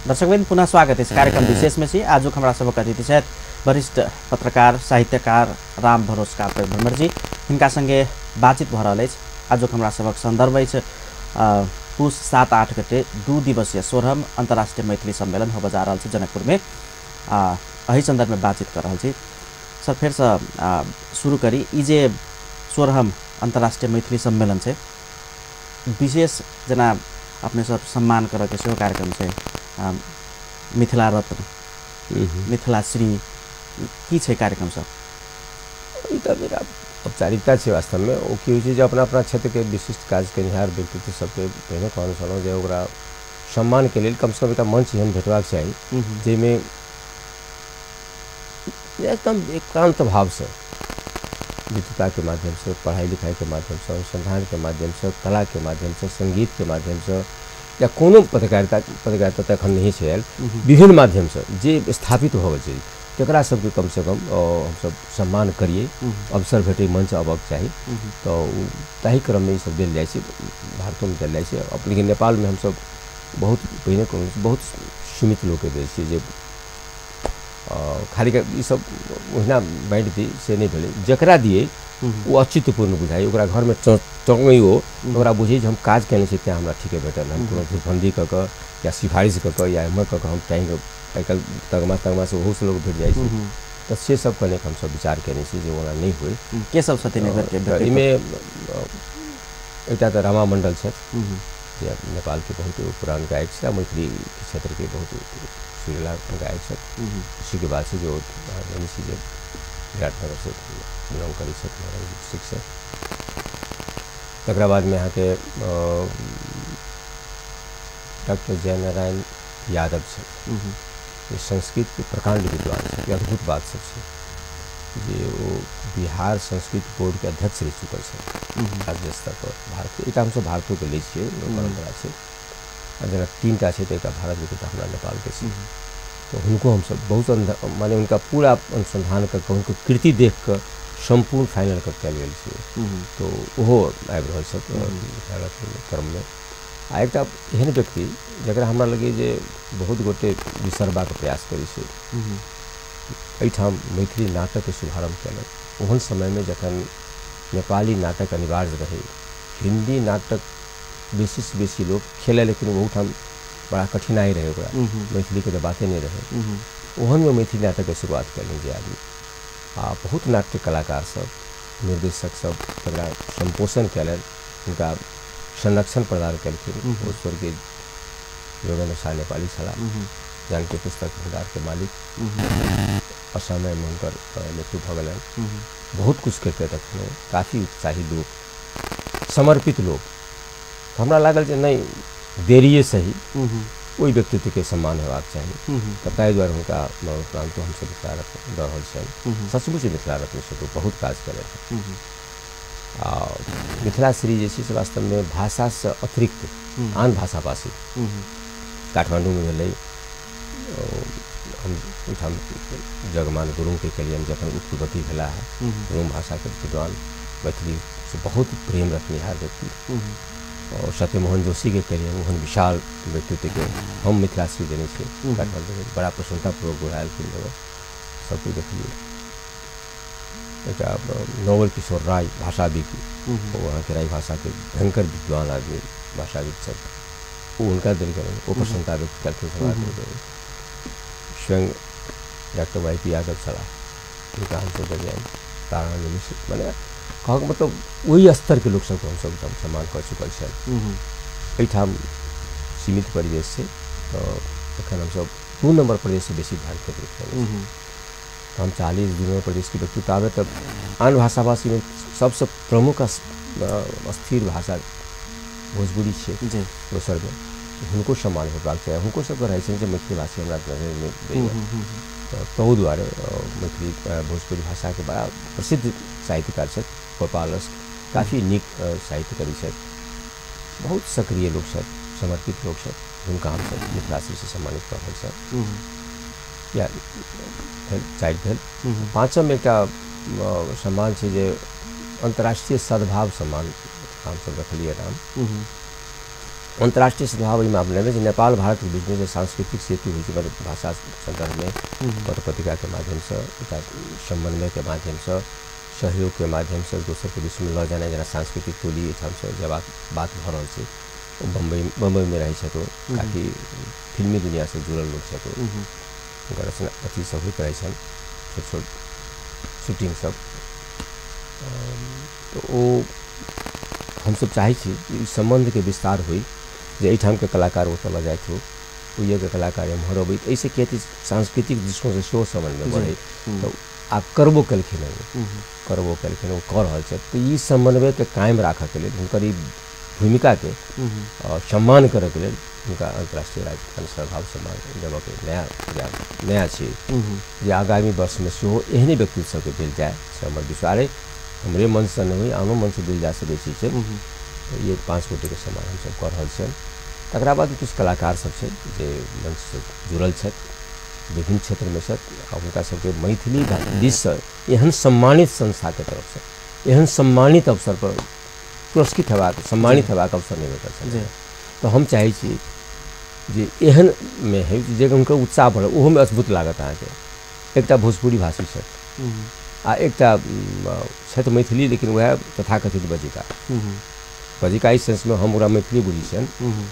दर्शकबिन पुनः स्वागत है कार्यक्रम विशेष में आज हमारा सबक अतिथि छथि वरिष्ठ पत्रकार साहित्यकार राम भरोस काप्रे भ्रमर जी इनका संगे बातचीत भ रहल अछि। आज हमारा सबक संदर्भ अछि पुष 7-8 गते 2 दिवसीय 16 अंतर्राष्ट्रीय मैथिली सम्मेलन हो जा रहल छै जनकपुर में। एही संदर्भ में बातचीत कर रहल छी सर। फिर से शुरू करी ई जे 16 अंतर्राष्ट्रीय मैथिली सम्मेलन छै विशेष जना अपने सब सम्मान कर के सेहो कार्यक्रम छै मिथिला रत्न मिथिला श्री की छै कार्यक्रम सब। ई त मेरा औपचारिकता छै वास्तव में ओ की होइ छै जे अपना अपना क्षेत्र के विशिष्ट काज केनिहार व्यक्तित्व सबके पहिने कहने छलहुँ जे ओकरा सम्मान के लेल कम से कम एकटा मंच एहन भेटबाक चाही जाहिमे एकदम एकांत भाव से विद्वता के माध्यम से पढ़ाई लिखाई के माध्यम से अनुसंधान के माध्यम से कला के माध्यम से संगीत के माध्यम से या कोनो पत्रकारिता तक नहीं है विभिन्न माध्यम से जे स्थापित हो चाहिए तकरा सबके कम से कम हम सब सम्मान करिए अवसर भेटे मंच अबक चाहिए। तो ताही क्रम में सब दिल जाए भारत में दिल जाए। अब लेकिन नेपाल में हम सब बहुत पहले बहुत सीमित लोग के देश जे खाली ये सब महीना बाँट दी से नहीं भेले जकरा दिए वो औचित्यपूर्ण बुझाई ओकरा घर में चौंगई हो ओकरा बुझे हम काज कैने से त्या हमरा ठीके भेटल हम कोनो धुरफंदी क या सिफारिश क या हिम्मत क हम चाहेंगे आजकल तगमा से बहुत से लोग भेट जाए तो से सब कने हम सब विचार कैने से जो ओना नहीं हुए के सब छथिन एकर इमे एकटा त रामा मंडल छै जे नेपाल के बहुत पुरान गायक छै मैथिली क्षेत्र के बहुत सुरीला गायक छै। उसी के बाद से जो विराटनगर से बिलोंग करी डिस्ट्रिक्ट से तकरा बाद में यहाँ के डॉक्टर जयनारायण यादव छै ये संस्कृत के प्रकांड विद्वान है। अद्भुत बात सब है जे वो बिहार संस्कृत बोर्ड के अध्यक्ष रह चुकल है राज्य स्तर पर भारत एक हमसे भारतों के लिए परंपरा से जना 3टा है तो एक भारत एक हमारा नेपाल के तो उनको हम सब बहुत माने उनका पूरा अनुसंधान करके उनको कृति देख कर संपूर्ण फाइनल कर कल गई तो वो आबि रहा सब क्रम में आ एक एहन व्यक्ति जरा हमरा लगे जे बहुत गोटे बिसरबा के प्रयास करी से एठाम मैथिली नाटक के शुभारंभ कलक। ओहन समय में जखन नेपाली नाटक अनिवार्य रहे हिंदी नाटक बेसी से बेसी लोग खेले लेकिन वो ठाम बड़ा कठिनाई रहे मैथिली के तो बातें नहीं रहे ओहन में मैथिली नाटक के शुरुआत कर जे आदमी बहुत नाट्य कलाकार सब निर्देशक सब तकरा संपोषण कलन उनका संरक्षण प्रदान कलखिन। स्वर्गीय योगेंद्र शाह नेपाली छलाह जानकी पुस्तक भंडार के मालिक असमय में उनकर मृत्यु भ गलन। बहुत कुछ करके रखने काफ़ी उत्साही लोग समर्पित लोग हमरा लागल जे नहीं देरिए सही वही व्यक्तित्व के सम्मान होबाक चाहिए तो ताहि द्वारा उनका मरणोपरांत हम सब मिथिला रत्न दऽ रहल छनि। सचमुच मिथिला रत्न से तो बहुत काज करे मिथिला श्री जैसे से वास्तव में भाषा से अतिरिक्त आन भाषा भाषी काठमांडू में भेलै हम जगमान गुरुंग के कलियन जखन उत्पत्ति भेला है गुरुंग भाषा के विद्वान मैथिली से बहुत प्रेम रखनिहार व्यक्ति और सत्यमोहन जोशी के करिए ओहन विशाल व्यक्तित्व के हम मिथिला श्री देने से काठमांडू में बड़ा प्रसन्नतापूर्वक बुढ़ायल फिल्म सब कुछ देखिए। एक नोबल किशोर राय भाषाविद वहाँ के राय भाषा के भयंकर विद्वान आदमी भाषाविद सब वो उनका दिल करें वो प्रसन्नता व्यक्त करते समाज स्वयं डॉक्टर वाई यादव सलाह उनका हम सब बजाय तारा निमिष मैंने कह मतलब वही स्तर के लोग सबको हम सब सम्मान कर चुकल है। एठाम सीमित परिवेश से तो एखन हम सब 2 नंबर प्रदेश से बेसी ध्यान केंद्रित हैं। हम 40 2 नंबर प्रदेश की व्यक्तित्व आवे तब आन भाषा भाषी में सबसे प्रमुख अस्थिर भाषा भोजपुरी है दोसर में उनको सम्मान होबाक चाहिए उनको सब रहे हैं मैथिली भाषी हमारा तो द्वारे मैथिली भोजपुरी भाषा के बड़ा प्रसिद्ध साहित्यकार छथि गोपालस काफ़ी निक साहित्य करी छथि बहुत सक्रिय लोग छथि समर्पित लोग छथि जिनका हम सब मिथिला श्री से सम्मानित कर रहल छथि या चारि भेल। पाँचम एकटा सम्मान छै जे अंतर्राष्ट्रीय सद्भाव सम्मान हम सब रखलिए नाम अंतर्राष्ट्रीय सद्भाव मामले में नेपाल भारत के बीच में जो सांस्कृतिक सेतु हुई भाषा संदर्भ में पत्र पत्रिका के माध्यम से समन्वय के माध्यम से सहयोग के माध्यम से दोसर के बीच में ल जाना जना सांस्कृतिक टोली से जब बात भ रहा है बम्बई में रही तो काफ़ी फिल्मी दुनिया से जुड़ल लोग तो अथी सब होते रहे छोट छोट शूटिंग सब तो वो हम सब चाहे संबंध के विस्तार हुई जे एठाम के कलाकार वो तल जाए तो ये के कलाकार एम्हर अबै ऐसे कहती सांस्कृतिक दृष्टिकोण से सेहो समझ में बढ़े तो आ करबो कलखिन कर रहल छै तो ई समन्वय के कायम राखऽ के लेल हुनकर ई भूमिका के सम्मान करऽ के लेल हुनका अंतर्राष्ट्रीय राजनीतिक सद्भाव सम्मान देबऽ के नया छै जे आगामी वर्ष में सेहो एहने व्यक्ति सबके देल जाए से हमर विचार हमरे मन से नहीं आनो मन से दिल जा सकै छै तो ये 5 कोटि के सम्मान हम सब कर रहल छै तकरा बाद कुछ कलाकार सब छै जे मंच से जुड़ल छै विभिन्न क्षेत्र में से उनका सबके मैथिली दिस से एहन सम्मानित संस्था के तरफ से एहन सम्मानित अवसर पर पुरस्कृत हेबाक सम्मानित हेबाक अवसर नहीं भेटल छै तो हम चाहे छी जे एहन में है जे उनका उत्साह बढ़े ओहो में अद्भुत लागत अहाँके एकटा भोजपुरी भाषी छै आ एकटा छथि मैथिली लेकिन वह तथाकथित बजिका इस सेंस में हम मैथिली बुझी छन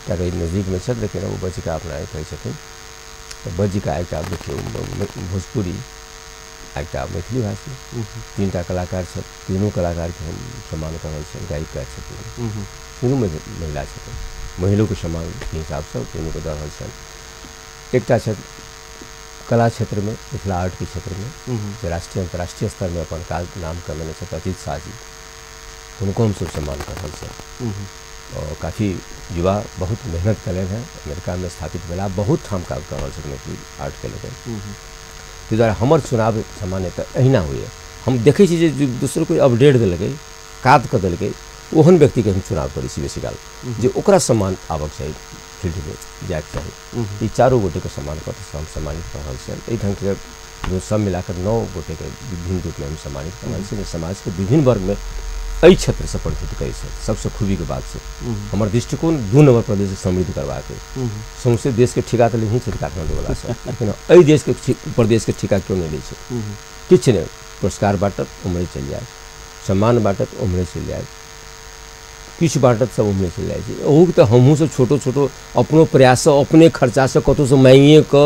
क्या नजदीक में छथि लेकिन वो बजिका अपना कहै छथिन तो बजिका एक देखियो भोजपुरी एक मैथिली भाषी 3टा कलाकार छथि तीनों कलाकार के हम सम्मान कर रहल छी गायिका छथिन तीनों महिला छथिन महिलों के सम्मान के हिसाब से तीनों को दऽ रहल छनि एकटा छथि कला क्षेत्र में मिथिला आर्ट के क्षेत्र में जो राष्ट्रीय अंतर्राष्ट्रीय स्तर में अपन काल नाम कमेने छथि अजीत शाह जी उनको हम सब सम्मान कर रहल छी और काफ़ी युवा बहुत मेहनत करें हैं अमेरिका में स्थापित भेला बहुत ठाम काम कर रहल छथि मैथिली आर्ट के लेकर ताहि दुआरे हमर चुनाव सामान्यतः अहिना हुए हम देखै छी जे दोसर कोई अपडेट देलकै काज कऽ देलकै ओहन व्यक्ति के हम चुनाव करै छी बेसी काल जे ओकरा सम्मान आबक चाही फील्ड में जाएके चाही ई 4 गोटे के सम्मान कर हम सम्मानित कर रहल छी एहि ढंग के जो सब मिलाकर 9 गोटे के विभिन्न रूप में हम सम्मानित कर रहल छी समाज के विभिन्न वर्ग में एहि क्षेत्र से प्रस्तुत करै छै सबसे खूबी के बात छै हमर दृष्टिकोण 2 नंबर प्रदेश के समृद्ध करबाक सौंसे देश के ठिका तऽ नहीं छै काठमांडू वाला से लेकिन एहि देश के प्रदेश के ठिका क्यों नहीं लै छै किछ नहीं पुरस्कार बांटत उम्रे चल जाए सम्मान बांटत उम्रे चल जाए किछ बांटत सब उम्रे चल जाए छै ओहू तऽ हमहूँ सब छोटो छोटो अपनो प्रयास से अपने खर्चा से कतौ से मांगिए क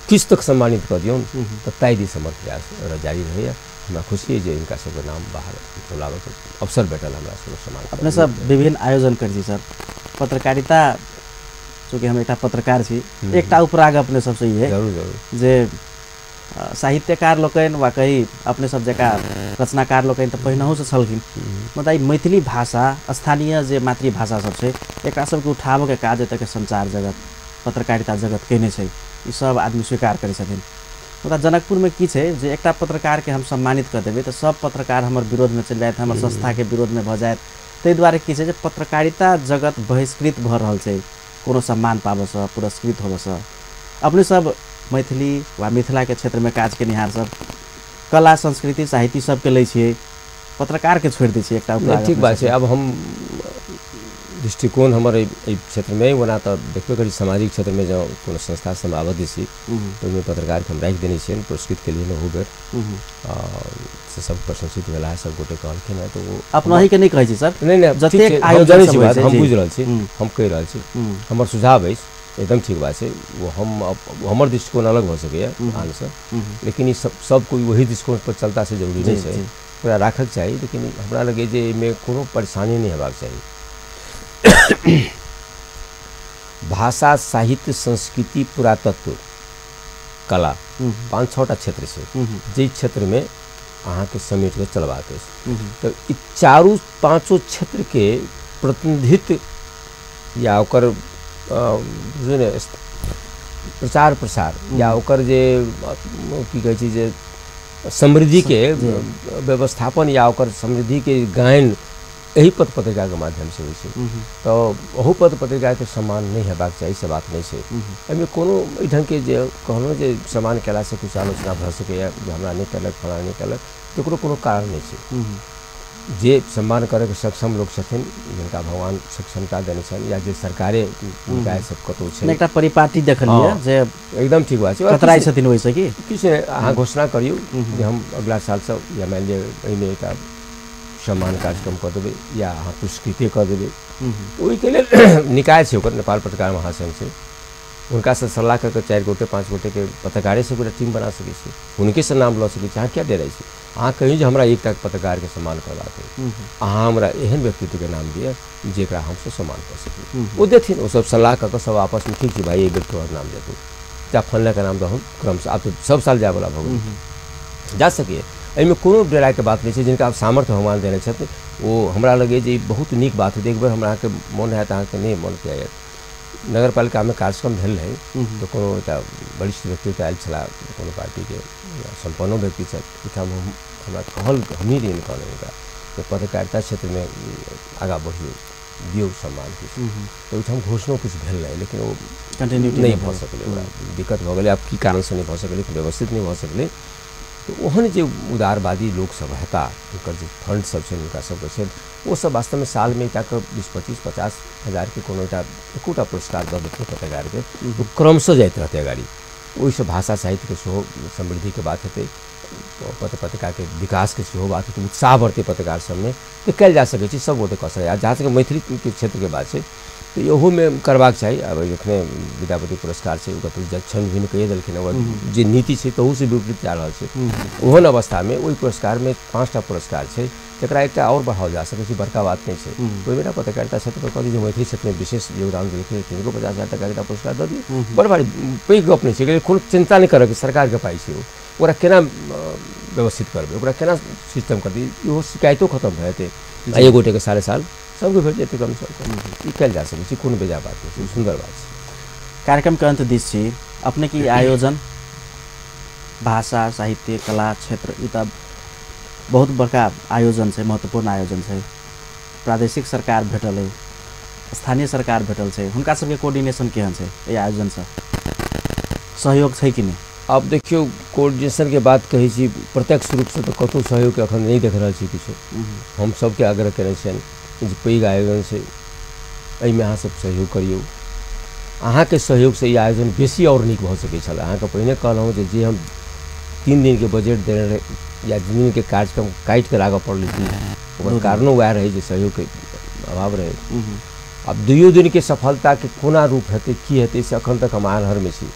किछ तक सम्मानित कर दियौन तऽ ताहि दिस हमर प्रयास जारी रहैया हमरा खुशी है जे इनका सब नाम बाहर बुलावे के अवसर भेटल हमरा सब सम्मान अपने सब विभिन्न आयोजन करै छी सर पत्रकारिता चूँकि हम एकटा पत्रकार छी एकटा उपराग अपने सबसे ये जरूर जे साहित्यकार लोकनि वा कही अपने सब जका रचनाकार लोकनि तऽ पहिनहु से छलखिन मतलब मैथिली भाषा स्थानीय जे मातृभाषा सब छै एकरा सबके उठाबऽ के काज एतऽ के संचार जगत पत्रकारिता जगत केने छै ई सब आदमी स्वीकार करै छथिन मतलब जनकपुर में की है जे एकटा पत्रकार के हम सम्मानित कर देबै तो सब पत्रकार हमर विरोध में चल जाए हमर संस्था के विरोध में भ जाए ताहि दुआरे की है जे पत्रकारिता जगत बहिष्कृत भ रहल छै कोनो सम्मान पाबस पुरस्कृत होबस अपने सब मैथिली वा मिथिला के क्षेत्र में काज के निहार सब कला संस्कृति साहित्य सब के लै छियै पत्रकार के छोड़ दै छियै एकटा ठीक बात छै अब हम दृष्टिकोण हमारे क्षेत्र में वना तो देखबे करी सामाजिक क्षेत्र में जो कोनो संस्था से हम आबद्ध छी ओहिमे पत्रकार के हम राखि देने छियनि पुरस्कृत के लिए हो बेर से सब प्रशंसित भेला है सब गोटे कहलखिन है तो वो अपना ही के नहीं कहै छी सर नहीं जतेक आयोजन छै बात हम बुझ रहल छी हम कहि रहल छी हमर सुझाव अछि एकदम ठीक बात है वो हमर दृष्टिकोण अलग हो सके आन से लेकिन ई सब कोई वही दृष्टिकोण पर चलता से जरूरी नहीं है ओकरा राखक चाहिए लेकिन हमरा लगे जे एहिमे कोनो परेशानी नहीं हेबाक चाहिए भाषा साहित्य संस्कृति पुरातत्व कला 5-6टा क्षेत्र से जे क्षेत्र में अहाँ के समेट के चलबाक है तो ई 4-5 क्षेत्र के प्रतिनिधित्व या ओकर प्रचार प्रसार या ओकर जे की कहै छै जे समृद्धि के व्यवस्थापन या ओकर समृद्धि के गायन यही पत्र पत्रिका के माध्यम से होइ छै तो ओहो पत्र पत्रिका के सम्मान नहीं हेबाक चाहिए से बात नहीं छै एहिमे कोनो एहि ढंग के जे कहलहुँ जे सम्मान केला से कुछ आलोचना भऽ सकैए हमरा नहीं कयलक फलाना नहीं कयलक एकरो कोनो कारण नहीं छै जे सम्मान करे के सक्षम लोग छथिन जिनका भगवान सक्षमता देने छन या जे सरकारे निकाय सब कतौ छै एकटा परिपाटी देखलिए जे एकदम ठीक बात छै कतराई छथिन ओइसे कि किछ अहाँ घोषणा करियौ जे हम अगला साल से या मान लिअ एहिमे एकटा सम्मान कार्यक्रम कऽ देबै या अहाँ पुरस्कृते कऽ देबै ओहिके लेल निकाय छै ओकर नेपाल पत्रकार महासंघ छै उनका से सलाह करके 4 गोटे 5 गोटे के पत्रकारे से पूरा टीम बना सकै छी उनके से नाम लऽ सकै छी अहाँ क्या दे रहे छी अहाँ कहियो जे हमरा एकटा पत्रकार के सम्मान करबाक है अहाँ हमरा एहन व्यक्तित्व के नाम दिअ जेकरा हमसे सम्मान कर सकी वो देथिन वो सब सलाह करके सब आपस में ठीक छै भाई ये व्यक्ति और नाम देतौ या फलना का नाम दहु क्रम से आप तो सब साल जाए वाला भगवान जा सके एहिमे कोनो डराय के बात नहीं छै जिनका आप सामर्थ्य भगवान देने छथिन वो हमरा लगे जे बहुत नीक बात है एक बार हमरा के मन है अहाँ के नहीं मन किया नगर पालिका में कार्यक्रम भेल है तो कोनो एकटा वरिष्ठ व्यक्ति आयल छला कोनो पार्टी के संपन्नो व्यक्ति छथि हमरा कहल हमही दिन कहल पत्रकारिता क्षेत्र में आगा बढ़ियो दियो सम्मान किछु तो घोषणा कुछ भेल नहीं लेकिन वो कंटिन्यूटी नहीं भऽ सकलै दिक्कत भऽ गेलै आब की कारण से नहीं भऽ सकलै व्यवस्थित नहीं भऽ सकलै तो ओहन जे उदारवादी लोग सब हेता उनकर जे फंड सब छै उनका सब छै वो सब वास्तव में साल में 20-25-50 हजार के कोनो एकोटा पुरस्कार दऽ देतै पत्रकार के तो क्रमशः जाइत रहतै अगाडि ओहिसँ भाषा साहित्य के सेहो समृद्धि के बात हेतै पत्रकार के विकास के सेहो बात हेतै उत्साह बढ़तै पत्रकार सब में तो कल जा सकै छै सब गोटे कऽ सकै जहाँ तक मैथिली के क्षेत्र के बात छै तो यहू में करबाक चाहिए अब एखने विद्यापति पुरस्कार से ओकर छानबीन कहिए देलखिन जे नीति छै तहू से विपरीत जा रहल छै ओहन अवस्था में ओहि पुरस्कार में 5टा पुरस्कार छै तकरा एकटा और बढ़ाओल जा सकै छै बड़का बात नहीं छै कोई बेटा पत्रकारिता क्षेत्र पर कह दी मैथिली क्षेत्र में विशेष योगदान देलखिन तिनको 50,000 टका के पुरस्कार दऽ दियौ बड़ भारी पैघ गप नहीं छै कोनो चिंता नहीं करऽ के सरकार के पाइ छै ओकरा केना व्यवस्थित करबै ओकरा केना सिस्टम कर दी इहो शिकायतो खत्म भऽ जेतै एक गोटे के साले साल सबके भेट जेतै कम से कम कल जा सकै छै कोनो बेजा बात नहीं सुंदर बात छै कार्यक्रम के अंत दिस छी अपने की आयोजन भाषा साहित्य कला क्षेत्र ई त बहुत बड़का आयोजन छै महत्वपूर्ण आयोजन छै प्रादेशिक सरकार भेटल है स्थानीय सरकार भेटल छै हुनका सबके कोऑर्डिनेशन केहन छै एहि आयोजन से सहयोग छै कि नहीं अब देखियो कोऑर्डिनेशन के बात कही छी प्रत्यक्ष रूप से तो कतौ सहयोग के अखन नहीं देख रहल छी किछो हम सबके आग्रह केने छियनि जे पैघ आयोजन से एहिमे अहाँ सब सहयोग करियौ अहाँ के सहयोग से ई आयोजन बेसी और नीक भऽ सकै छल अहाँ के पहिने कहलहुँ जे हम 3 दिन के बजट देने रहे या दिन के कार्यक्रम काटि के राखऽ पड़लै ओकर कारणो वएह रहे जे सहयोग के अभाव रहे अब 2 दिन के सफलता के कोना रूप हेतै की हेतै से अखन तक हम आन्हर में छी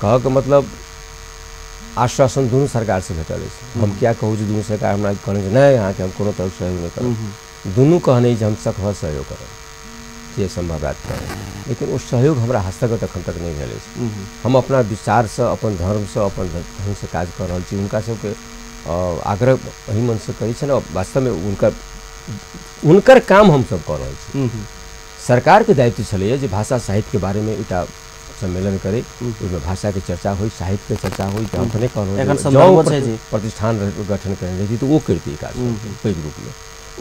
कहऽ के मतलब आश्वासन दुनू सरकार से भेटल अछि हम क्या कहूँ दुनू सरकार हमरा कहने नहीं यहाँ के हम कोनो तरह सहयोग नहीं करब दुनू कहने जे हम सफल सहयोग करब जे संभव बात करब लेकिन वो सहयोग हमरा हस्तगत अखन तक नहीं भेल अछि हम अपना विचार से अपन धर्म से अपन ढंग से काज कर रहल छी उनका सबके आग्रह एहि मन से करै छै वास्तव में उनकर काम हम सब कर रहल छी सरकार के दायित्व छलै जे भाषा साहित्य के बारे में एकटा सम्मेलन करे उसमें भाषा के चर्चा हो साहित्य के चर्चा हो तो अपने कहलहुँ प्रतिष्ठान गठन करने रही तो वो करती काज पैघ रूप में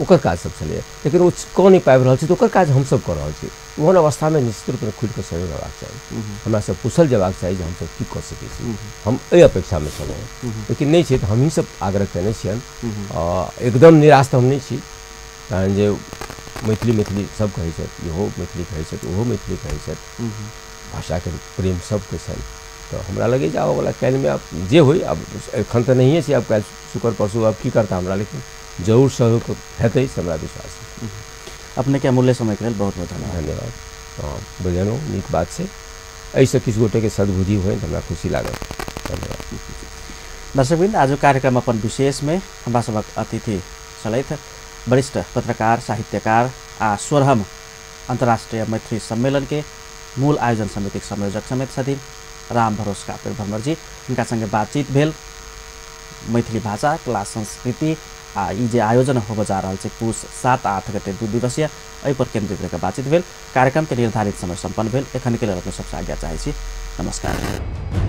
ओकर काज सब चले लेकिन वो कऽ नहीं पाबि रहल छै तो ओकर काज हम सब कर रहल छी ओहन अवस्था में निश्चित रूप में खुद के सहयोग हेबाक चाही हमरा सब पूछल जेबाक चाही जे हम सब की कऽ सकै छी हम एहि अपेक्षा में छलहुँ लेकिन नहीं छै तो हमही सब आग्रह केने छियनि एकदम निराश तो हम नहीं छी कारण जे मैथिली सब कहै छथि इहो मैथिली कहै छथि ओहो मैथिली कहै छथि भाषा के प्रेम सबके छनि तो हमरा लगे जे आबऽवला काल्हि में अब जे होय अब एखन तऽ नहिए छै अब काल्हि शुक्र परसू अब की करता हमरा लेकिन जरूर सहयोग हेतै से हमरा विश्वास है अपने के अमूल्य समय के लेल बहुत बहुत धन्यवाद हाँ बुझलहुँ नीक बात छै एहिसँ किछु गोटे के सद्बुद्धि होइ तऽ हमरा खुशी लागत धन्यवाद दर्शकवृन्द आज कार्यक्रम अपन विशेष में हमरा सबक अतिथि छलथि वरिष्ठ पत्रकार साहित्यकार आ 16हम अंतर्राष्ट्रीय मैत्री सम्मेलन के मूल आयोजन समिति के संयोजक समेत छथिन राम भरोस कापेर भ्रमर जी इनका संगे बातचीत भेल मैथिली भाषा कला संस्कृति आ ई जे आयोजन हो जा रहल छै पुष 7-8 गते 2 दिवसीय एहि पर केंद्रित रहकर बातचीत भेल कार्यक्रम के निर्धारित समय संपन्न भेल एखन के लेल अपने सबसे आज्ञा चाहै छी नमस्कार।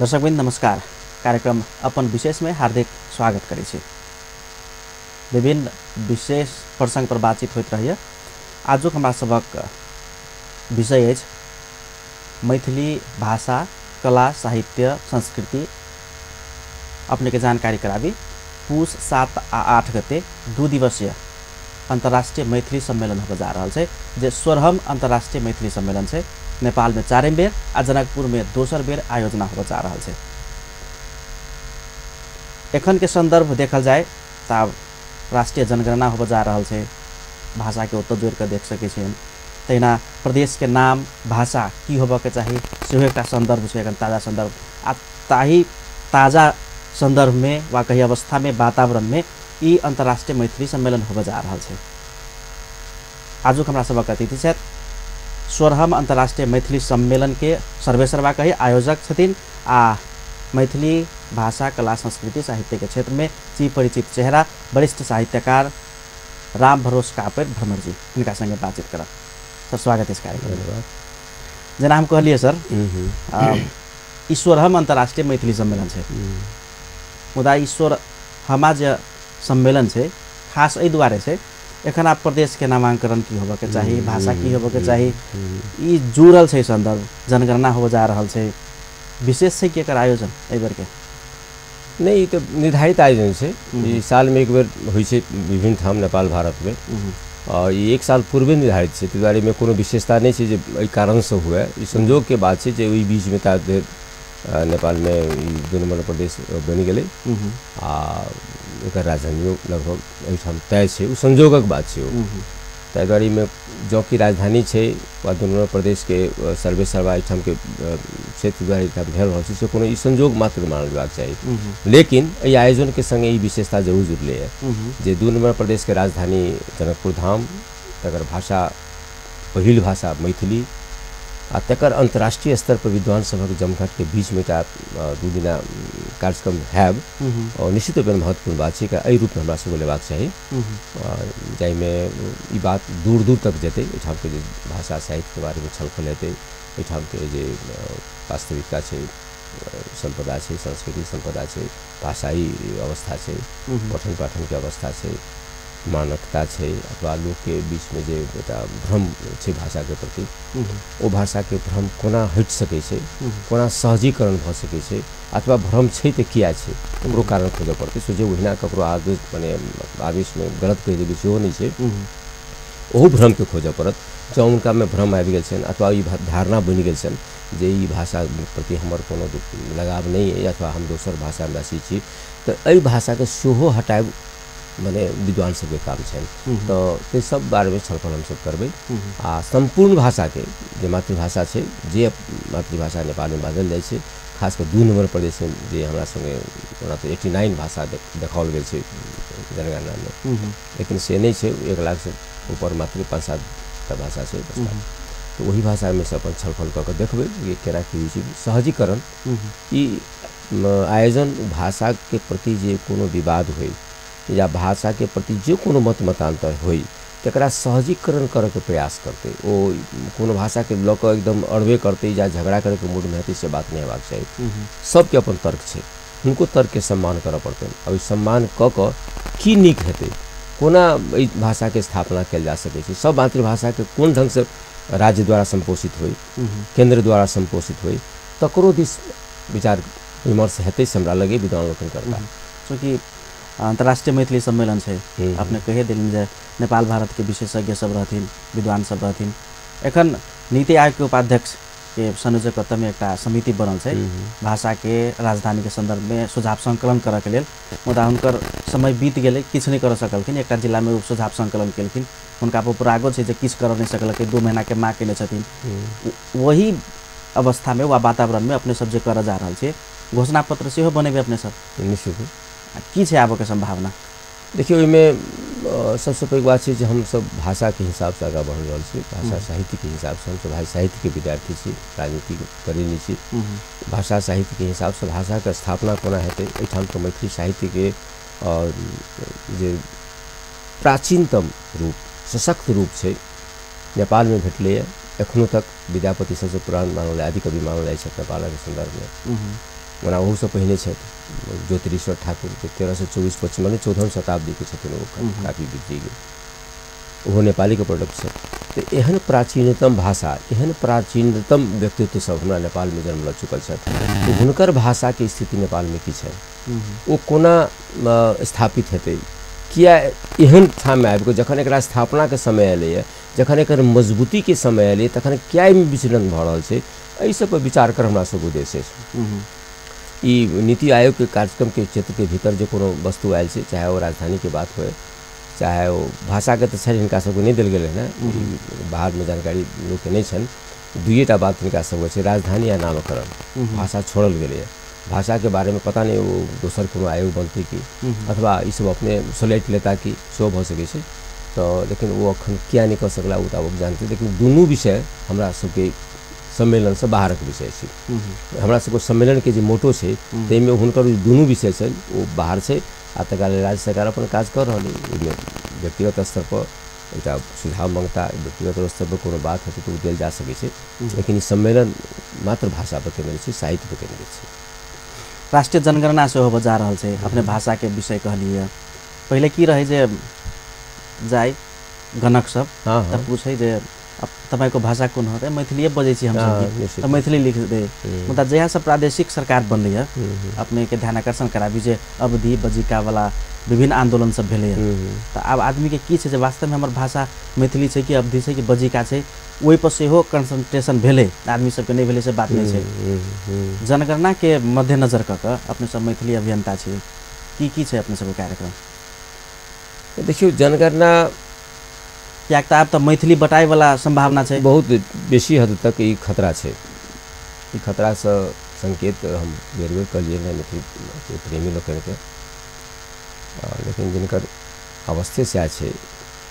दर्शकवृन्द नमस्कार। कार्यक्रम अपन विशेष में हार्दिक स्वागत करै छी। विभिन्न विशेष प्रसंग पर बातचीत होइत रहिए। आजुक हमरा सबक विषय अछि मैथिली भाषा, कला, साहित्य, संस्कृति। अपने के जानकारी कराबी। पूस 7 आ 8 गते 2 दिवसीय अंतर्राष्ट्रीय मैथिली सम्मेलन होगा जा रहा है, जे 16हम अंतर्राष्ट्रीय मैथिली सम्मेलन है। नेपाल में 4 बेर आ जनकपुर में दोसर बेर आयोजना हो जा रहा है। एखन के संदर्भ देखल जाए तब राष्ट्रीय जनगणना हो जा रहा है। भाषा के उत्तर जोड़ कर देख सके छी। तहिना प्रदेश के नाम, भाषा की होबे के चाहिए सेहो एकटा संदर्भ छै, एखन ताजा संदर्भ। आ ताही ताजा संदर्भ में वा कही अवस्था में वातावरण में ई अंतर्राष्ट्रीय मैथिली सम्मेलन हो जा रहा है। आजुक हमरा सबक अतिथि छथि 16हम अंतर्राष्ट्रीय मैथिली सम्मेलन के सर्वेसर्वा कही आयोजक छथिन आ मैथिली भाषा, कला, संस्कृति, साहित्य के क्षेत्र में चिर परिचित चेहरा वरिष्ठ साहित्यकार राम भरोस कापर भ्रमर जी, इनका संगे बातचीत करब। सर स्वागत है इस कार्यक्रम में। जेना हम कहलिए सर, ई 16हम अंतर्राष्ट्रीय मैथिली सम्मेलन है। मुदा ई 16हमा जे सम्मेलन है खास एहि दुआरे छै, एखन आप प्रदेश के नामांकन की होबे के चाहिए, भाषा की होबे के चाहिए, ई जुड़ल छै संदर्भ। जनगणना हो जा रहा है। विशेष छै कि एकर आयोजन एहि बेर के नहीं, तो निर्धारित आयोजन से ई साल में एक बेर होइ छै विभिन्न ठाम नेपाल भारत में। और ये एक साल पूर्वे निर्धारित है। ताहि दुआरे में कोनो विशेषता नहीं है जे एहि कारण से हुए। ई संजोग के बात है जे ओहि बीच में तार नेपाल में 2 नंबर प्रदेश बनि गेलै आ एकर राजधानी लगभग एहिठाम तय है। वो संजोगक बात है। ताहि दुआरे में जो कि राजधानी है वा 2 नंबर प्रदेश के सर्वे सर्वा एहिठाम के क्षेत्र द्वारा एहिठाम भेल रहल छै, से कोनो ई संजोग मात्र मानल जायबाक चाही। लेकिन एहि आयोजन के संगे ई विशेषता जरूर जुड़ले है जे 2 नंबर प्रदेश के राजधानी जनकपुर धाम, तकर भाषा पहिल भाषा मैथिली आ तकर अंतर्राष्ट्रीय स्तर पर विद्वान सभक जमघट के बीच में 2 दिना कार्यक्रम हैब। और निश्चित रूप में महत्वपूर्ण बात है कि एहि रूप में हमरा सबके लेबाक चाही, जाहिमे ई बात दूर दूर तक जेतै। एहिठाम के जे भाषा साहित्य के बारे में छलफल हेतै, एहिठाम के जे वास्तविकता छै, संपदा छै, संस्कृति संपदा छै, भाषाई अवस्था छै, पठन पाठन के अवस्था छै, मानकता है, अथवा लोग के बीच में जो भ्रम है भाषा के प्रति, वो भाषा के भ्रम कोना हट सके छै, कोना सहजीकरण भ सके छै, अथवा भ्रम है तो किया है ओकरो कारण खोजे पड़ते। सोचे ओहिना ककरो आदेश माने आवेश में गलत कह देबै सेहो नहीं है। ओहो भ्रम के खोजे पड़त। जब उनका में भ्रम आबि गेल छनि अथवा ई धारणा बनि गेल छनि जे ई भाषा प्रति हमर कोनो लगाव नहीं है अथवा हम दोसर भाषा भाषी छी, तो एहि भाषा के सेहो हटाएब माने विद्वान सबके काम है। तो ये सब बारे में छलफल हम सब करबै। आ संपूर्ण भाषा के जे मातृभाषा है, जे मातृभाषा नेपाल में बाजल जाए छै, खास कर 2 नंबर प्रदेश में जे हमरा संगे ओना तो 89 भाषा देखाओल गेल छै जनगणना में, लेकिन से नहीं है। 1 लाख से ऊपर मात्र 5-7 भाषा है। तो वही भाषा में से अपन छलफल करके देखबै ये केना की होइ छै। सहजीकरण ई आयोजन भाषा के प्रति जे कोनो विवाद होइ या भाषा के प्रति जो कोनो मतांतर होई तकरा सहजीकरण करे के प्रयास करते। वो कोनो भाषा के लऽ कऽ एकदम अड़बे करते या झगड़ा करे के मूड में हेतै, से बात नहीं हेबाक चाही। सबके अपन तर्क छै, उनको तर्क के सम्मान करऽ पड़तै। और सम्मान कऽ कऽ की नीक हेतै, कोना एहि भाषा के स्थापना कयल जा सकै छै, सब मातृभाषा के कोन ढंग से राज्य द्वारा संपोषित होई, केंद्र द्वारा संपोषित होई, तकरो दिस विचार विमर्श हेतै से हमरा लगे विद्वान लोकन करता। चूँकि अंतर्राष्ट्रीय मैथिली सम्मेलन है, अपने कहे दिल जे नेपाल भारत के विशेषज्ञ सब रहथिन, विद्वान सब रहथिन। एखन नीति आयोग के उपाध्यक्ष के संयोजकत्व में एक समिति बनल है भाषा के राजधानी के संदर्भ में सुझाव संकलन करे के लेल। मुदा हुनकर समय बीत गेलै, किछु नहीं कर सकलखिन। एक जिला में सुझाव संकलन केलखिन, हुनका पर पूरा आगो छै जे किछु कर नहीं सकलकै, 2 महीना के मांग केने छथिन। वही अवस्था में वा वातावरण में अपने सब जे कर जा रहल छै, घोषणा पत्र सेहो बनेबै अपने सब निश्चित की छै आबो के संभावना? देखिए ओहिमे सबसे पैघ बात है हम सब भाषा के हिसाब से आगे बढ़ रहा छी। भाषा साहित्य के हिसाब से हम सब भाई साहित्य के विद्यार्थी छी, राजनीति करै नहीं छी। भाषा साहित्य के हिसाब से भाषा के स्थापना कोना हेतै, एहिठाम तो मैथिली साहित्य के जे प्राचीनतम रूप, सशक्त रूप छै नेपाल में भेटलै। एखनो तक विद्यापति सबसे पुरान मानल, आदिकवि मानल जाइ छै नेपाल के संदर्भ में। ओना ओहूसँ पहिने छथि ज्योतिरीश्वर ठाकुर जे 1324-25 माने 14वीं शताब्दीके छथिन, ओ काफी बिगड़ि गेल, ओहो नेपालीके प्रोडक्ट छथि। तऽ एहन प्राचीनतम भाषा, एहन प्राचीनतम व्यक्तित्व सब हमरा नेपालमे जन्म लऽ चुकल छथि, तऽ हुनकर भाषाके स्थिति नेपालमे की छै, ओ कोना स्थापित हेतै, किया एहन ठाममे आबि कऽ जखन एकरा स्थापनाके समय अयलैए, जखन एकर मजबूतीके समय अयलै, तखन किया एहिमे विचलन भऽ रहल छै, एहि सब पर विचार कर हमरा सबके उद्देश्य छै। ई नीति आयोगके कार्यक्रमके क्षेत्रके भीतर जे कोनो वस्तु आयल छै, चाहे ओ राजधानीके बात होय, चाहे ओ भाषाके तऽ छै हिनका सबके नहि देल गेलै ने, बाहरमे जानकारी लोकके नहि छनि। दुइएटा बात हिनका सबके छै, राजधानी आ नामकरण, भाषा छोड़ल गेलै। भाषाके बारेमे पता नहीं वो दोसर कोनो आयोग बनतै कि अथवा ई सब अपने सोलैट लेता कि सेहो भऽ सकै छै। तो लेकिन वो अखन किया नहीं कऽ सकला ओ तऽ आब जानतै, लेकिन दुनू विषय हमरा सबके सम्मेलनसँ बाहरक विषय छै। हमरा सबके सम्मेलनके जे मोटो छै ताहिमे हुनकर दुनू विषय छै ओ बाहर छै, आ तकरा लेल राज्य सरकार अपन काज कऽ रहल है। ओहिमे व्यक्तिगत स्तर पर एकटा सुझाव मांगता, व्यक्तिगत स्तर पर कोनो बात हेतै तऽ ओ देल जा सकै छै, लेकिन ई सम्मेलन मात्र भाषा पर केन्द्रित छै, साहित्य पर केन्द्रित छै। राष्ट्रीय जनगणना सेहो बजा रहल छै, अपने भाषाके विषय कहलिए। पहिले की रहे जे जाय गणक सब तऽ पूछे जे तपाईँको भाषा कोन हो, मैथिलीए बजै छी हमसब, तऽ मैथिली लिख दे। मुदा जहियासँ प्रादेशिक सरकार बनलै, अपनेके ध्यान आकर्षण कराबी जे अवधि बजिका वाला विभिन्न आंदोलन सब भेलै, तऽ आब आदमीके की छै जे वास्तवमे हमर भाषा मैथिली छै कि अवधि छै कि बजिका छै, ओहि पर सेहो कंसंट्रेशन भेलै, आदमी सबके नहीं भेलै से बात नहीं छै। जनगणनाके मद्देनजर कऽ कऽ अपने सब मैथिली अभियंता छी, की छै अपने सबके कार्यक्रम? देखियौ, जनगणना कियाक तऽ आब तऽ मैथिली बटाइवला संभावना छै, बहुत बेसी हद तक ई खतरा छै। ई खतरासँ संकेत हम बेर बेर कहलिए हैं मैथिली प्रेमी लोकनिके, लेकिन जिनकर अवस्थे सएह छै,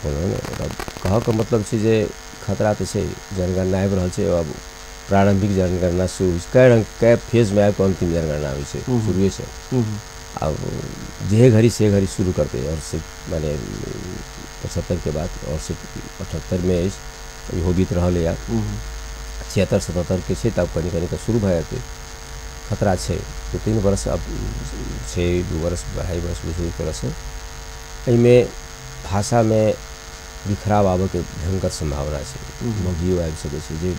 कहऽके मतलब छै जे खतरा तऽ छै। जनगणना आबि रहल छै, अब प्रारंभिक जनगणना शुरू कै फेजमे आबि कऽ अंतिम जनगणना होइ छै, शुरुए से। अब जे घड़ी से घड़ी शुरू करते, और से माने 75 के बाद और से 78 में इहो बीत रहल है, 76-77 के छै, तब कनी कनी शुरू भऽ जेतै। खतरा छै, 2-3 वर्ष अब छै, 2 वर्ष 2.5 वर्ष बुझू एक तरहसँ एहिमे भाषामे बिखराव आबऽके भयंकर संभावना छै। मगियो आबि सकै छै जे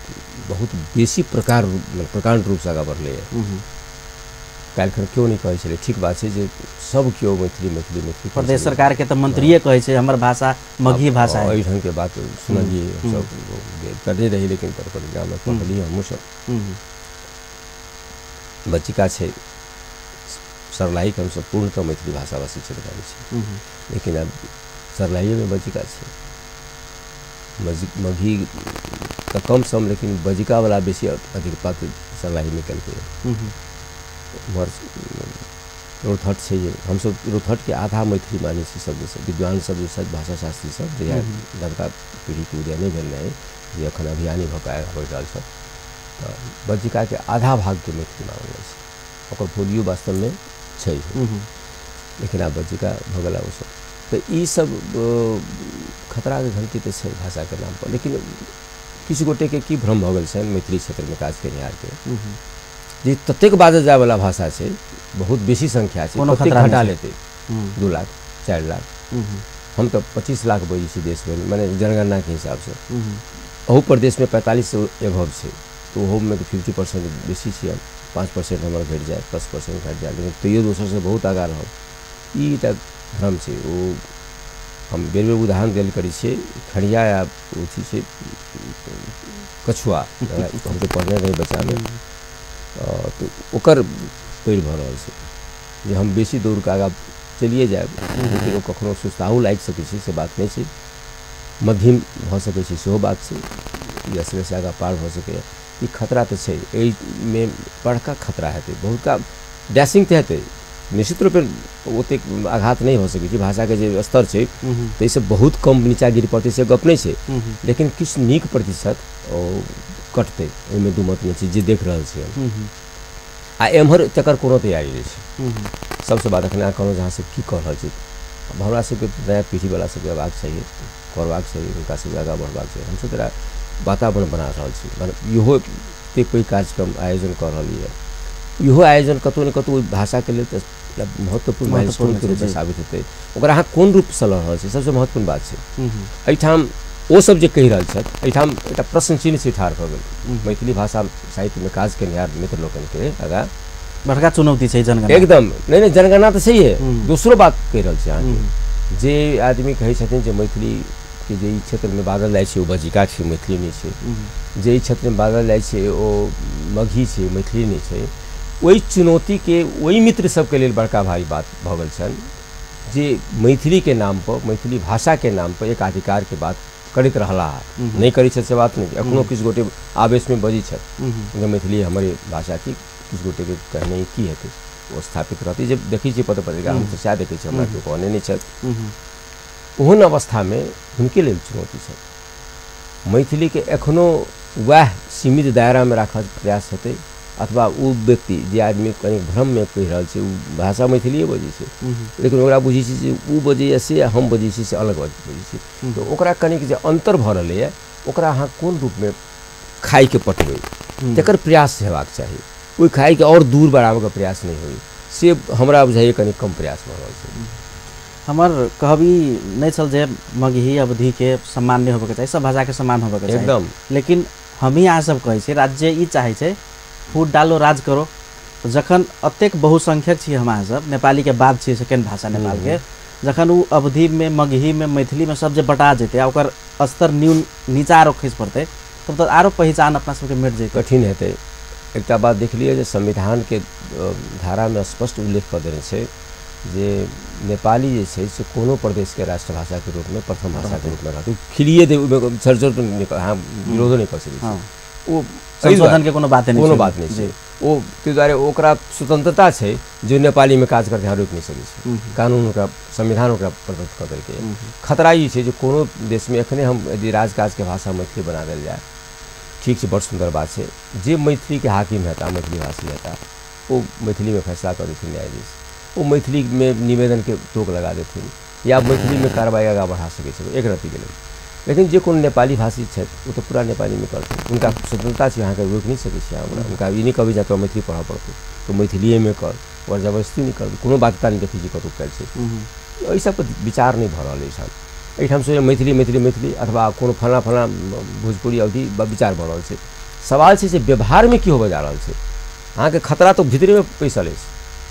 बहुत बेसी प्रकांड रूपसँ आगाँ बढ़लै है। काल्हिखन क्यों नहीं कहै छलै, ठीक बात छै जे सब क्यों मैथिली मैथिली मैथिली, प्रदेश सरकार के तऽ मंत्रिये कहै छै हमर भाषा मगही भाषा है। एहि ढंग के बात सुनलिए, सब करने रही, लेकिन परिणाम में पढ़लिए हमहूँ सब। बच्चिका छै, सरलाहीके हमसब पूर्णतः मैथिली भाषाभाषी क्षेत्रकारी छै, लेकिन अब सरलाहीमे बच्चिका छै, मगही तऽ कम सम, लेकिन बजिका वाला बेसी अधिक पात्र सरलाहीमे केलकै। उमहर रोथहट छै, हमसब रोथहटके आधा मैथिली मानै छी सब, विद्वान सब जे छथि भाषा शास्त्री सब, जहिया नवका पीढ़ीके उदय नहि भेल रहै, जे एखन अभियानी भऽ कऽ आगाँ बढ़ि रहल छथि, तऽ बज्जिकाके आधा भागके मैथिली मानल जाइ छै, ओकर बोलियो वास्तवमे छै, लेकिन आब बज्जिका भऽ गेला ओ सब। तऽ ई सब खतराके घंटी तऽ छै भाषाके नाम पर, लेकिन किछु गोटेके की भ्रम भऽ गेल छनि मैथिली क्षेत्रमे काज केनिहारके, जे ततेक बाजल जायवला भाषा छै, बहुत बेसी संख्या छै, कतेक घटा लेतै, 2 लाख 4 लाख, हम तऽ 25 लाख बजै छी देशमे, माने जनगणनाके हिसाबसँ। अहू प्रदेशमे 45 से एभव छै, तऽ ओहोमे तऽ 50% बेसी छै, 5% हमर घटि जाए, 10% घटि जाए, लेकिन तैयो दोसरसँ बहुत आगाँ रहब, ई एकटा भ्रम छै। ओ हम बेर बेर उदाहरण देल करै छियै, खड़िया या अथी छै कछुआ, हम तऽ पढ़ने रही बच्चामे, तो ओकर पैर भऽ रहल छै जे हम बेसी दूर के आगाँ चलिए जाएब, लेकिन ओ कखनो सुस्ताहू लागि सकै छै, से बात नहि छै, मध्यम भऽ सकै छै सेहो बात छै, ई असरसँ आगाँ पार भऽ सकैए। ई खतरा तऽ छै, एहिमे बड़का खतरा हेतै, बहुतका डैशिंग तऽ हेतै, निश्चित रूपे ओतेक आघात नहीं हो सकै छै, भाषाके जे स्तर छै ताहिसँ बहुत कम नीचा गिर पड़तै से गप नहीं छै, लेकिन किछु नीक प्रतिशत कटतै, ओहिमे दू मत नहीं छै, जे देख रहल छी हम। आ एम्हर तकर कोनो तैयारी नहीं छै। सबसे बात एखन कहलहुँ जहाँ से की कह रहल छी, हमरा सबके नया पीढ़ीवला सबके अयबाक चाहिए, करबाक चाहिए, हुनका सबके आगाँ बढ़बाक चाहिए। हमसब तोरा वातावरण बना रहल छी, इहो एतेक पैघ कार्यक्रम आयोजन कऽ रहलियै, इहो आयोजन कतौ न कतौ भाषा के लिए तो महत्वपूर्ण माइलस्टोन के रूप में साबित होते ओकरा अहाँ कोन रूप से लऽ रहल छी सबसे महत्वपूर्ण बात छै। एहिठाम ओ सब जे कहि रहल छथि एहिठाम एकटा प्रश्न चिन्ह से ठाढ़ भऽ गेल। मैथिली भाषा साहित्य में काज केनिहार मित्र लोकन के आगा बड़का चुनौती छै जनगणना। एकदम नहीं जनगणना तो सही है। दूसरो बात कहि रहल छी अहाँ जे आदमी कहै छथिन जे मैथिली के जे ई क्षेत्र में बाजल जाइ छै ओ बजिका छै मैथिली नहीं छै, जे ई क्षेत्र में बाजल जाइ छै ओ मगही छै मैथिली नहीं छै, ओहि चुनौती के वही मित्र सबके लेल बड़का भारी बात भऽ गेल छनि जे मैथिली के नाम पर मैथिली भाषा के नाम पर एक अधिकार के बात करैत रहला नहीं करी छथि से बात नहीं। अखनो किछु गोटे आवेश में बजी छथि मैथिली हमारी भाषा की किछु गोटे के कहने की हेतै ओ स्थापित रहतै जब देखै छियै पत्र पत्रिका हम सएह देखै छियै हमरा केओ कहने नहीं छथि। ओहन अवस्था में हुनके लेल चुनौती छै। मैथिली के एखनो वएह सीमित दायरा में राखऽ प्रयास हेतै अथवा ओ व्यक्ति जे आदमी कनी भ्रम में कहि रहल छै ओ भाषा मैथिलीए बजै छै लेकिन ओकरा बुझै छै जे ओ बजैए से हम बजै छी से अलग बजै छै तो ओकरा कनिक जे अंतर भऽ रहलैए ओकरा अहाँ कोन रूप में खाइ के पटबै तकर प्रयास हेबाक चाही। ओहि खाइ के और दूर बढ़ाबे के प्रयास नहीं होई से हमरा बुझाइए कनी कम प्रयास भऽ रहल छै। हमर कहबी नहीं छल जे मगही अवधि के सम्मान नहीं होबे के चाही सब भाषा के सम्मान होबे के चाही एकदम। लेकिन हम ही अहाँ सब कहै छी राज्य ई चाहै छै फूट डालो राज करो जखन अतेक बहुसंख्यक छी हम अहाँ सब नेपाली के बाद छी सेकेंड भाषा नेपाल के जखन उ अवधि में मगही में मैथिली में सब जे बटा जेतै ओकर स्तर न्यून नीचा आरो खसि पड़तै तब तो आरो पहचान अपना सबके मिट जेतै कठिन हेतै। एकटा बात देख लिअ जे संविधान के धारा में स्पष्ट उल्लेख कऽ देने छै जे नेपाली जे छै से कोनो प्रदेश के राष्ट्रभाषा के रूप में प्रथम भाषा के रूप में रहतै खिलिए दे छरछर विरोध नहीं कर सकै छै ओ संशोधन के कोनो बात नहीं छै ओ ताहि दुआरे ओकरा स्वतंत्रता छै जो नेपाली में काज करते रोकि नहीं सकै छै कानून ओकरा संविधान ओकरा प्रदत्त कऽ देलकै। खतरा ई छै जे कोनो देश में एखने हम यदि राजकाज के भाषा मैथिली बना देल जाए ठीक छै बड़ सुंदर बात छै जे मैथिली के हाकिम हेता मैथिली भाषी हेता वो मैथिली में फैसला कर देथिन न्यायाधीश वो मैथिली में निवेदन के टोक लगा देथिन या मैथिली में कार्रवाई आगा बढ़ा सकै छै एक रत्ती के लेल। लेकिन जे कोनो नेपाली भाषी छथि वो तो पूरा नेपाली में करथिन उनका स्वतंत्रता छै अहाँके रोकि नहीं सकै छी हमरा उनका ई नहीं कहबै जे तो मैथिली पढ़ऽ पड़तौ तो मैथिलीए में कर और जबरदस्ती नहीं कर कोनो बाध्यता नहीं देखै छी कतौ कयल छै एहि सब पर विचार नहीं भऽ रहल अछि। एहिठाम से मैथिली मैथिली मैथिली अथवा कोनो फला फला भोजपुरी अवधि विचार भऽ रहल छै। सवाल छै जे व्यवहार में की होबे जा रहल छै अहाँके खतरा तो भीतरे में पैसल अछि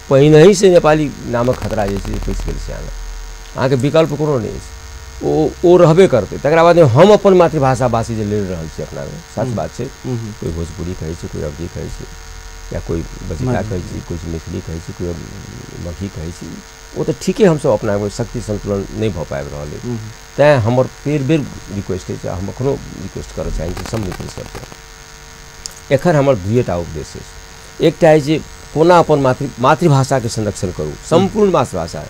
पहिने ही से नेपाली नामक खतरा जे छै पैस गेल छै अहाँके विकल्प कोनो नहीं अछि ओ रहबे करते तकरा बाद हम अपन मातृभाषा भाषी जे लड़ि रहल छी अपना में सच बात छै कोई भोजपुरी कहै छै कोई अवधी कहै छै या कोई बजिका कहै छै कोई मैथिली कहै छै कोई मगही कहै छै वो तो ठीके हमसब अपना शक्ति संतुलन नहीं भऽ पाबि रहल है तैं हमर बेर रिक्वेस्ट है हम एखनो रिक्वेस्ट करऽ चाहै छी सब मित्र सबके एखन हमर दुएटा उपदेश है। एकटा है जे कोना अपन मातृभाषा के संरक्षण करू संपूर्ण मातृभाषा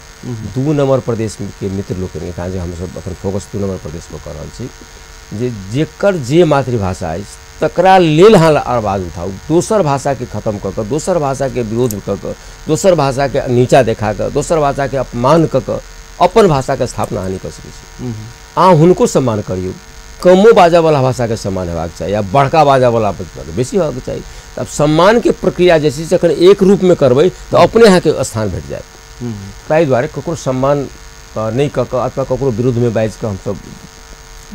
2 नंबर प्रदेश के मित्र लोग कहाँ जे हमसब अपन फोकस 2 नंबर प्रदेश पर कर रहल छी जे जेकर जे मातृभाषा है तकरा लेल अहाँ आवाज उठाउ दोसर भाषा के खत्म कऽ कऽ दोसर भाषा के विरोध कऽ कऽ दोसर भाषा के नीचा देखा कऽ दोसर भाषा के अपमान कऽ कऽ अपन भाषा के स्थापना अहाँ नहीं कऽ सकै छी। अहाँ हुनको सम्मान करियौ कमो बाजा वाला भाषा के सम्मान हेबाक चाही या बड़का बाजा वाला बेसी हेबाक चाही तब सम्मान के प्रक्रिया जैसे जखन एक रूप में करबै तो अपने अहाँ के स्थान भेट जायत। ताहि दुआरे ककरो सम्मान नहीं कऽ कऽ अथवा ककरो विरोध में बाजि कऽ हमसब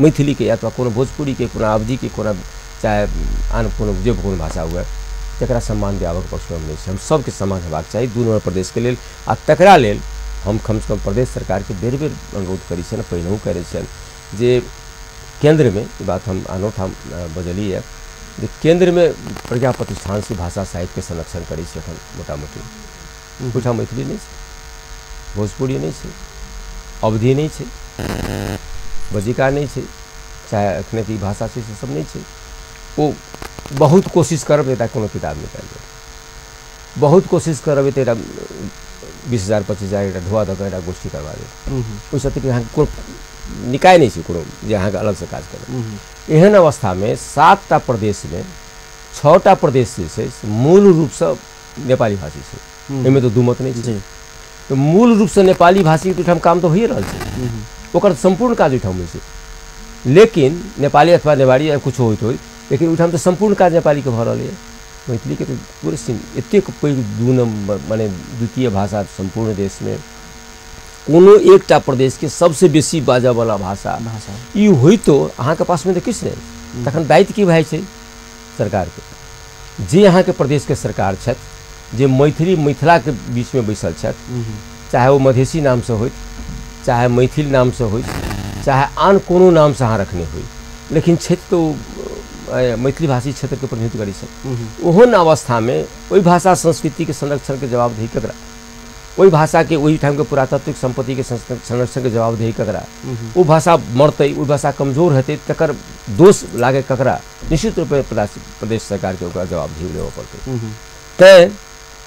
मैथिली के अथवा कोनो भोजपुरी के कोनो अवधि के कोनो चाहे आन कोनो जे कोनो भाषा हुए तकरा सम्मान देबाक पक्ष में नहीं छै। हम सबके सम्मान हेबाक चाही 2 नंबर प्रदेश के लेल आ तकरा लेल हम कम से कम प्रदेश सरकार के बेर बेर अनुरोध करै छियनि पहिनहु करै छियनि जे केंद्र में ये बात हम अनोठाम बजली है जे केंद्र में प्रज्ञा प्रतिष्ठान से भाषा साहित्य के संरक्षण करै छै एखन मोटा मोटी ओहिठाम मैथिली नहीं छै भोजपुरी नहीं छै अवधि नहीं छै बजिका नहीं छै चाहे एखने की भाषा छै से सब नहीं छै। वो बहुत कोशिश करबे ता कोनो किताब निकाल दे बहुत कोशिश करबे तो 20,000 25,000 ढुआ दऽ कऽ गोष्ठी करवा दे ओहिसँ तऽ अहाँ को निकाय नहीं छै कोनो जे अहाँ अलग से काज करे। एहन अवस्था में 7टा प्रदेश में 6टा प्रदेश जे छै मूल रूप से नेपाली भाषी छै एहिमे तो दुमत नहीं छै तो मूल रूप से नेपाली भाषी के काम तो होइए रहल छै ओकर संपूर्ण काज ओहिठाम होइ छै लेकिन नेपाली अथवा नेवाड़ी या कुछ होइत होय लेकिन ओहिठाम तो संपूर्ण काज नेपाली के भऽ रहल है मैथिली के तो पूरे एतेक पैघ 2 नंबर माने द्वितीय भाषा संपूर्ण देश में कोनो एकटा प्रदेश के सबसे बेसी बाजा वाला भाषा ई होई तो अहाँ के पास में तो किछ नहीं तखन दायित्व की भाई छै सरकार के जे अहाँ के प्रदेश के सरकार छथि जे मैथिली मिथिला के बीच में बैसल छथि चाहे वो मधेसी नाम से हो चाहे मैथिल नाम से हो चाहे आन कोनो नाम से अहाँ रखने हो लेकिन क्षेत्र तो मैथिली भाषी क्षेत्र के प्रतिनिधित्व करी सकते ओहन अवस्था में वही भाषा संस्कृति के संरक्षण के जवाबदेही ककरा वही भाषा के वही टाइम के पुरातात्विक संपत्ति के संरक्षण के जवाबदेही ककरा वो भाषा मरते वो भाषा कमजोर हेतै तकर दोष लागे ककरा निश्चित रूप में प्रदेश सरकार के ओकरा जवाबदेही लेबऽ पड़तै तैं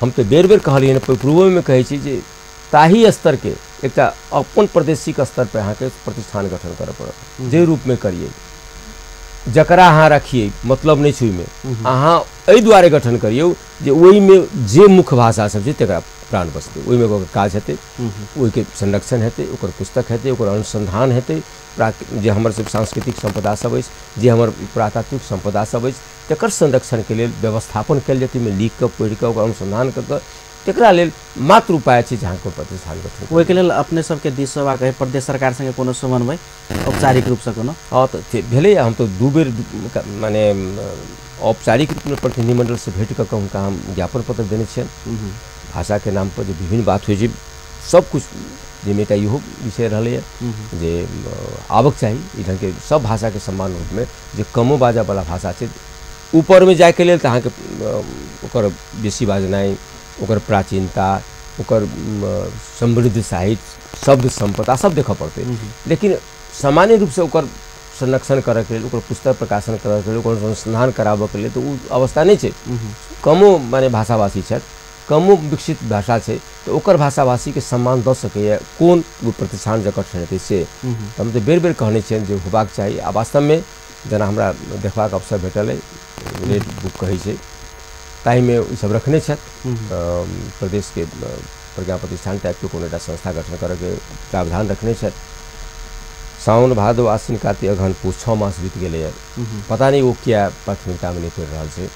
हम तो बेर बेर कहलिए पूर्व में कहै छी जे ताही स्तर के एक अपन प्रादेशिक स्तर पर अहाँ के प्रतिष्ठान गठन करऽ पड़त जे रूप में करिए जकरा अहाँ रखिए मतलब नहीं छुई में अहाँ एहि दुआरे गठन करियौ जे ओहि में जे मुख्य भाषा सब छै तकरा प्राण बचतै ओहि में ओकर काज हेतै ओहि के संरक्षण हेतै ओकर पुस्तक हेतै ओकर अनुसंधान हेतै जे हमर सब सांस्कृतिक संपदा सब अछि जे हमर पुरातात्विक संपदा सब अछि तकर संरक्षण के लेल व्यवस्थापन कयल जेतै में लिख कऽ पढ़ि कऽ ओकर अनुसंधान कऽ कऽ तकरा लेल मात्र उपाय छै जहाँ को प्रतिष्ठान गठन ओहि के लेल अपने सबके दिस सेवा कहे प्रदेश सरकार संगे कोनो समन्वय औपचारिक रूप से कोनो हाँ तो भेलै हम तो 2 बेर माने औपचारिक रूप में प्रतिनिधिमंडल से भेट कऽ हुनका हम ज्ञापन पत्र देने छियनि भाषा के नाम पर जो विभिन्न बात होइ छै सब कुछ जिम्मे एकटा इहो विषय रहलै जे आबक चाही ई ढंग के सब भाषा के सम्मान रूप में जे कमो बाजा वाला भाषा छै ऊपर में जाए के लेल तऽ अहाँके ओकर बेसी बाजनाइ ओकर प्राचीनता ओकर समृद्ध साहित्य शब्द संपदा सब देखऽ पड़तै लेकिन सामान्य रूप से ओकर संरक्षण करऽ के लेल ओकर पुस्तक प्रकाशन करऽ के लेल ओकर अनुसंधान कराबऽ के लेल तऽ ओ अवस्था नहीं छै कमो माने भाषाभाषी छथि कमो विकसित भाषा छै तो ओकर भाषाभाषी के सम्मान दऽ सकैए कोन प्रतिष्ठान जे गठन हेतै से हम तऽ बेर बेर कहने छियनि जे होबाक चाही आ वास्तव में जेना हमरा देखबाक अवसर भेटल अइ रेड बुक कहै छै ताहि में ई सब रखने छथि प्रदेश के प्रज्ञा प्रतिष्ठान टाइप के कोनो एकटा संस्था गठन करऽ के प्रावधान रखने छथि सावन भादो आश्विन कार्तिक अगहन पूस 6 मास बीत गेलै पता नहीं वो क्या प्राथमिकता में नहीं पड़ि रहल छै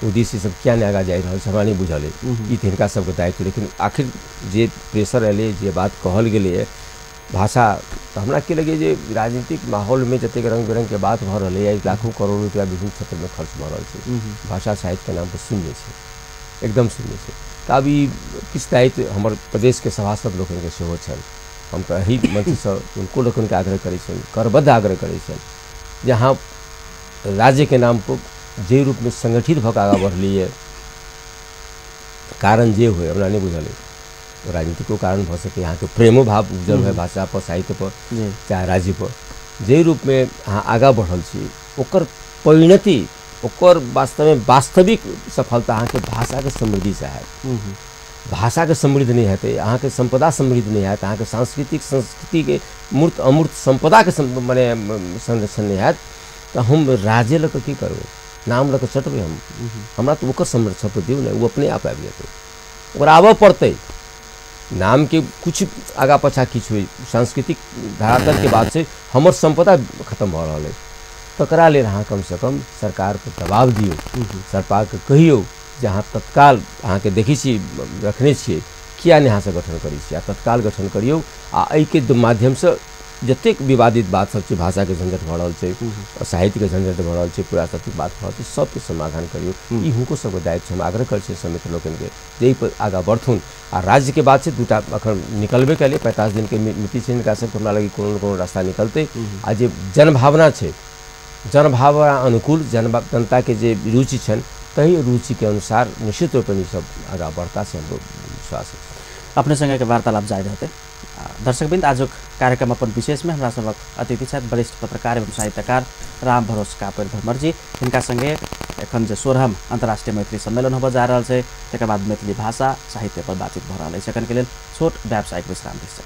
उद्देश्य सब क्या नहीं आगा जा रहल छै हमरा नहीं बुझल ई तऽ हिनका सबके दायित्व लेकिन आखिर जे प्रेशर एलै जे बात कहल गेलै भाषा तो हमरा के लगे जे राजनीतिक माहौल में जतेक रंग बिरंग के बात भऽ रहलै है लाखों करोड़ रुपया विभिन्न क्षेत्र में खर्च भऽ रहल छै भाषा साहित्य के नाम पर शून्य छै एकदम शून्य छै तऽ अब ई किछु दायित्व हमर प्रदेश के सभासद लोकन के सेहो छनि हम तो एही मंच से उनको लोगन के आग्रह करै छियनि करबद्ध आग्रह करै छियनि जहाँ राज्य के नाम पर जे रूप में संगठित भऽ कऽ आगाँ बढ़लियै कारण जे होय हमरा नहीं बुझल है राजनीतिको कारण भऽ सके यहाँ के प्रेमो भाव उपजल है भाषा पर साहित्य पर चाहे राज्य पर जे रूप में अहाँ आगाँ बढ़ल छी ओकर परिणति ओकर वास्तव में वास्तविक सफलता अहाँ के भाषा के समृद्धि से है भाषा के समृद्ध नहीं हेतै अहाँ के संपदा समृद्ध नहीं हैत अहाँ के सांस्कृतिक संस्कृति के मूर्त अमूर्त संपदा के माने संरक्षण नहीं हैत तो हम राज्य लऽ कऽ की करबै नाम लऽ कऽ चटबै हमरा तो ओकर संरक्षण पर दियौ ने वो अपने आप आबि जेतै ओकरा आबऽ पड़तै नाम के कुछ आगा पछा किछु होइ सांस्कृतिक धरातल के बाद से हमर संपदा खत्म भऽ रहल है तकरा लेल अहाँ कम से कम सरकार पर दबाव दियौ सरकार के कहियौ जे अहाँ तत्काल अहाँ के देखै छी रखने छियै किया नहि अहाँ से गठन करै छी आ तत्काल गठन करियौ आ एहि के माध्यम से जतेक विवादित बात सब छै भाषा के झंझट भऽ रहल छै साहित्य के झंझट भऽ रहल छै पुरातात्विक बात भऽ रहल छै सबके समाधान करियौ ई हुनको सबके दायित्व हम आग्रह करै छियै समिति लोकन के जे पर आगाँ बढ़थुन आ राज्य के बात छै दूटा अखन निकलबे कयले 45 दिन के मिति छै हिनका सबके हमरा लगी कोनो कोनो रास्ता निकलतै आ जे जनभावना छै जनभावना अनुकूल जनता के जे रुचि छनि तही रुचि के अनुसार निश्चित रूप से सब आगाँ बढ़ता से हमको विश्वास है अपने संगे के वार्तालाप जारी रहते दर्शकबिंद आज कार्यक्रम अपन विशेष में हमरा सबक अतिथि छथि वरिष्ठ पत्रकार एवं साहित्यकार राम भरोस कापर भ्रमर जी हिनका संगे एखन जे 16हम अंतर्राष्ट्रीय मैथिली सम्मेलन होबऽ जा रहल छै तकर बाद मैथिली भाषा साहित्य पर बातचीत भऽ रहल अछि एखन के लेल छोट व्यावसायिक विश्राम दै छी।